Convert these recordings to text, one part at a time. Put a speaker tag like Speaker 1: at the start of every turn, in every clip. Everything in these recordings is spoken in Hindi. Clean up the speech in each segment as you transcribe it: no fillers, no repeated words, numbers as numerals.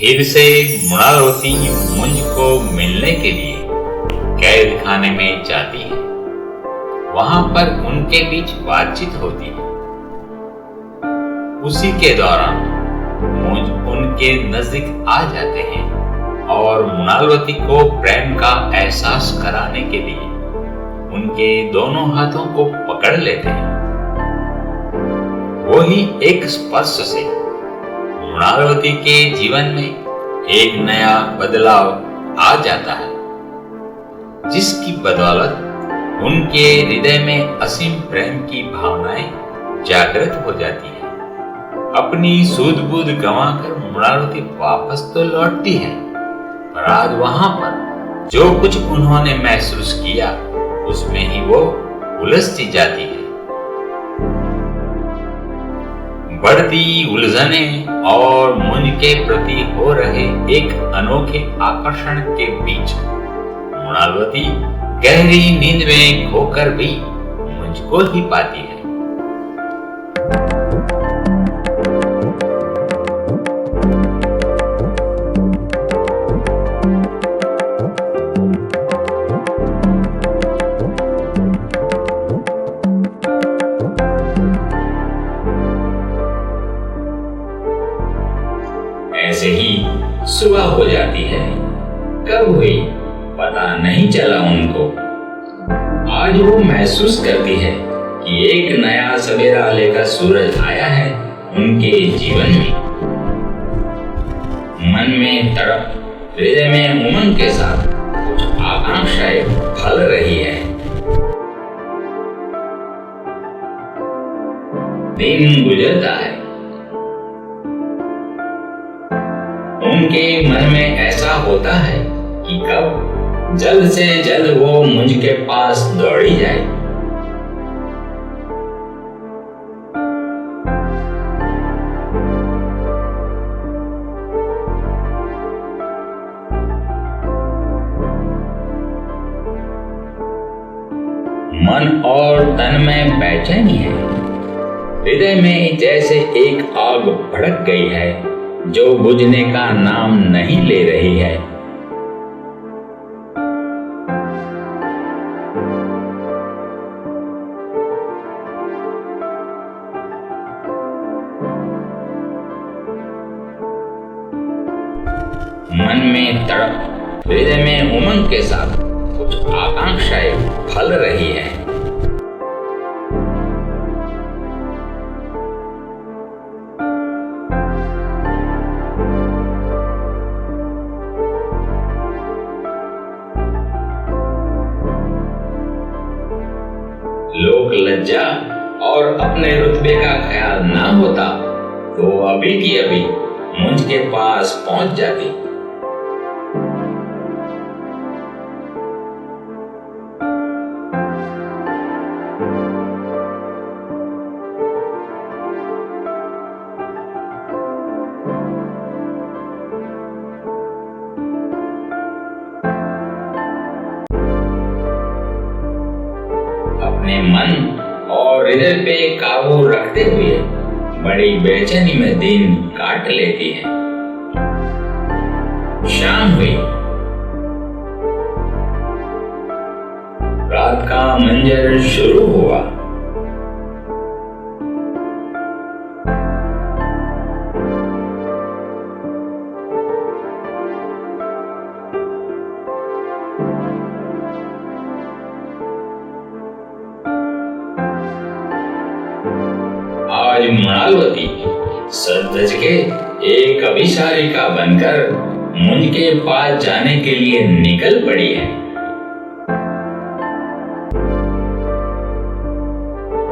Speaker 1: फिर से मृणालवती मुंज को मिलने के लिए कैद खाने में जाती है। वहां पर उनके बीच बातचीत होती है। उसी के दौरान मुंज उनके नजदीक आ जाते हैं और मृणालवती को प्रेम का एहसास कराने के लिए उनके दोनों हाथों को पकड़ लेते हैं। वही एक स्पर्श से मृणालवती के जीवन में एक नया बदलाव आ जाता है, जिसकी बदौलत उनके हृदय में असीम प्रेम की भावनाएं जागृत हो जाती है। अपनी सूझबूझ गंवाकर मृणालवती वापस तो लौटती है, पर आज वहां पर जो कुछ उन्होंने महसूस किया उसमें ही वो उलझती जाती है। बढ़ती उलझनें और मुंज के प्रति हो रहे एक अनोखे आकर्षण के बीच मृणालवती गहरी नींद में खोकर भी मुंज को ही पाती है। ऐसे ही सुबह हो जाती है। कब हुई पता नहीं चला उनको। आज वो महसूस करती है कि एक नया सवेरा लेकर सूरज आया है उनके जीवन में। मन में तड़प, हृदय में उमंग के साथ कुछ आकांक्षाएं फल रही है। दिन गुजरता है। उनके मन में ऐसा होता है कि कब जल्द से जल्द वो मुंज के पास दौड़ी जाए। मन और तन में बेचैनी है। हृदय में जैसे एक आग भड़क गई है जो बुझने का नाम नहीं ले रही है। मन में तड़प, हृदय में उमंग के साथ कुछ आकांक्षाएं फल रही है। लोक लज्जा और अपने रुतबे का ख्याल ना होता तो अभी की अभी मुंज के पास पहुंच जाती। अपने मन और हृदय पे काबू रखते हुए बड़ी बेचैनी में दिन काट लेती है। शाम हुई। रात का मंजर शुरू हुआ। आज मृणालवती सज के एक अभिसारिका बनकर मुंज के पास जाने के लिए निकल पड़ी है।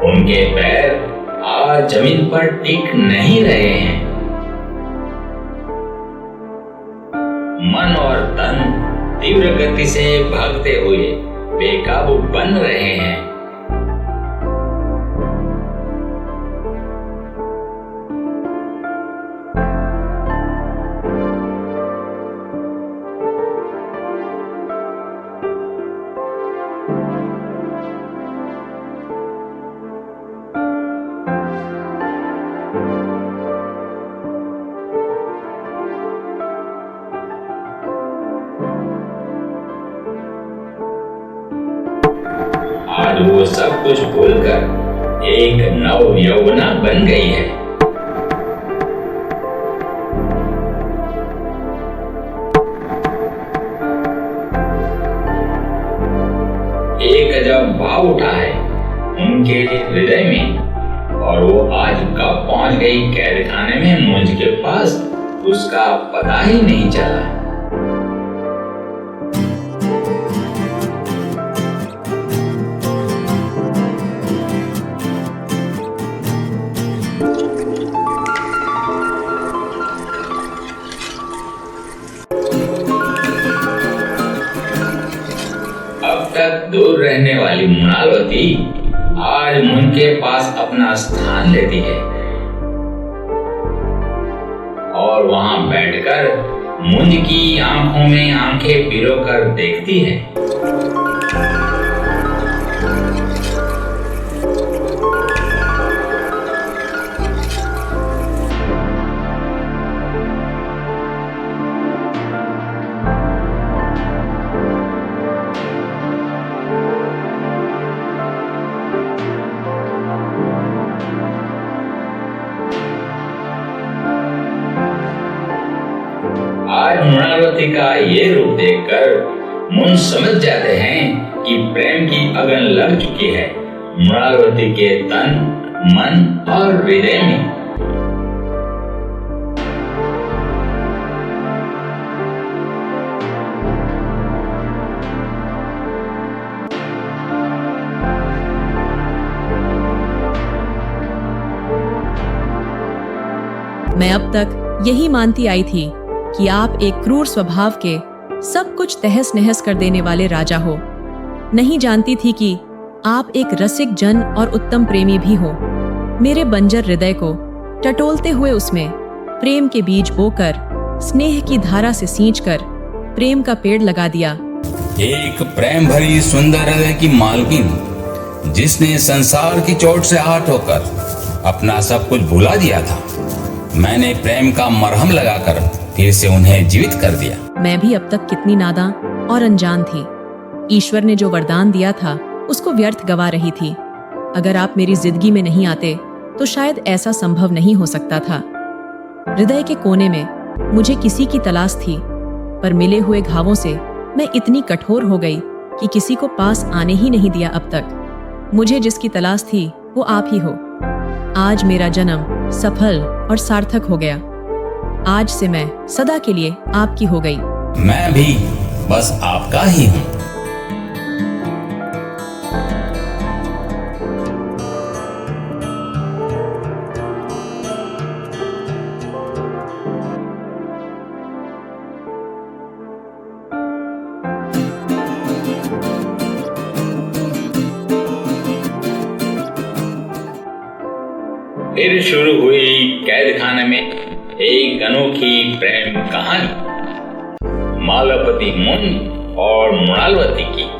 Speaker 1: उनके पैर आज जमीन पर टिक नहीं रहे हैं। मन और तन तीव्र गति से भागते हुए बेकाबू बन रहे हैं। वो सब कुछ भूलकर एक नव यौवना बन गई है। एक अजब भाव उठा है उनके हृदय में, और वो आज कब पहुंच गई कैद खाने में मुंज के पास, उसका पता ही नहीं चला। अब तक दूर रहने वाली मृणालवती आज मुंज के पास अपना स्थान लेती है और वहां बैठकर मुंज की आंखों में आंखें पिरोकर देखती है। आज मृणालवती का ये रूप देखकर मुंज समझ जाते हैं कि प्रेम की अगन लग चुकी है मृणालवती के तन, मन और हृदय में।
Speaker 2: मैं अब तक यही मानती आई थी कि आप एक क्रूर स्वभाव के, सब कुछ तहस नहस कर देने वाले राजा हो। नहीं जानती थी कि आप एक रसिक जन और उत्तम प्रेमी भी हो। मेरे बंजर हृदय को टटोलते हुए उसमें प्रेम के बीज बोकर, स्नेह की धारा से सींचकर प्रेम का पेड़ लगा दिया।
Speaker 3: एक प्रेम भरी सुंदर हृदय की मालकिन, जिसने संसार की चोट से आहत होकर अपना सब कुछ भुला दिया था, मैंने प्रेम का मरहम लगाकर फिर से उन्हें जीवित कर दिया।
Speaker 2: मैं भी अब तक कितनी नादां और अनजान थी। ईश्वर ने जो वरदान दिया था उसको व्यर्थ गवा रही थी। अगर आप मेरी जिंदगी में नहीं आते तो शायद ऐसा संभव नहीं हो सकता था। हृदय के कोने में मुझे किसी की तलाश थी, पर मिले हुए घावों से मैं इतनी कठोर हो गई कि किसी को पास आने ही नहीं दिया अब तक। मुझे जिसकी तलाश थी वो आप ही हो। आज मेरा जन्म सफल और सार्थक हो गया। आज से मैं सदा के लिए आपकी हो गई।
Speaker 3: मैं भी बस आपका ही हूँ।
Speaker 1: फिर शुरू हुई कैद खाने में एक अनोखी प्रेम कहानी मालवती मुंज और मृणालवती की।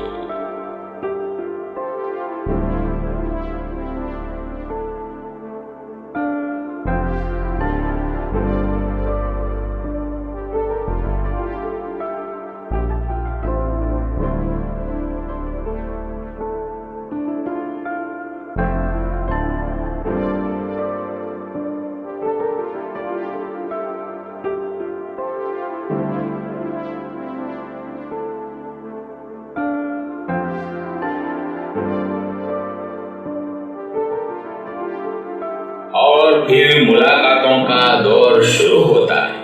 Speaker 1: और फिर मुलाकातों का दौर शुरू होता है।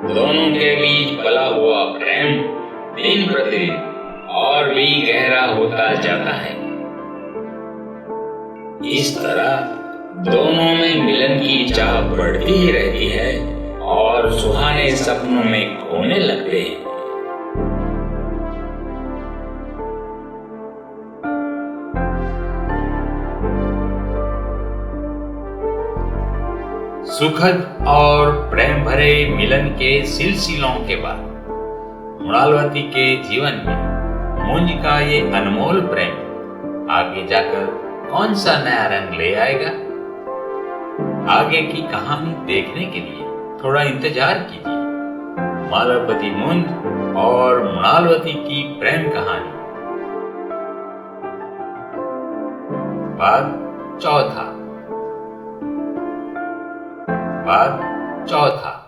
Speaker 1: दोनों के बीच पला हुआ प्रेम दिन प्रतिदिन और भी गहरा होता जाता है। इस तरह दोनों में मिलन की चाह बढ़ती ही रहती है और सुहाने सपनों में खोने लगते हैं। सुखद और प्रेम भरे मिलन के सिलसिलों के बाद मृणालवती के जीवन में मुंज का ये अनमोल प्रेम आगे जाकर कौन सा नया रंग ले आएगा? आगे की कहानी देखने के लिए थोड़ा इंतजार कीजिए। मालवपति मुंज और मृणालवती की प्रेम कहानी भाग चौथा।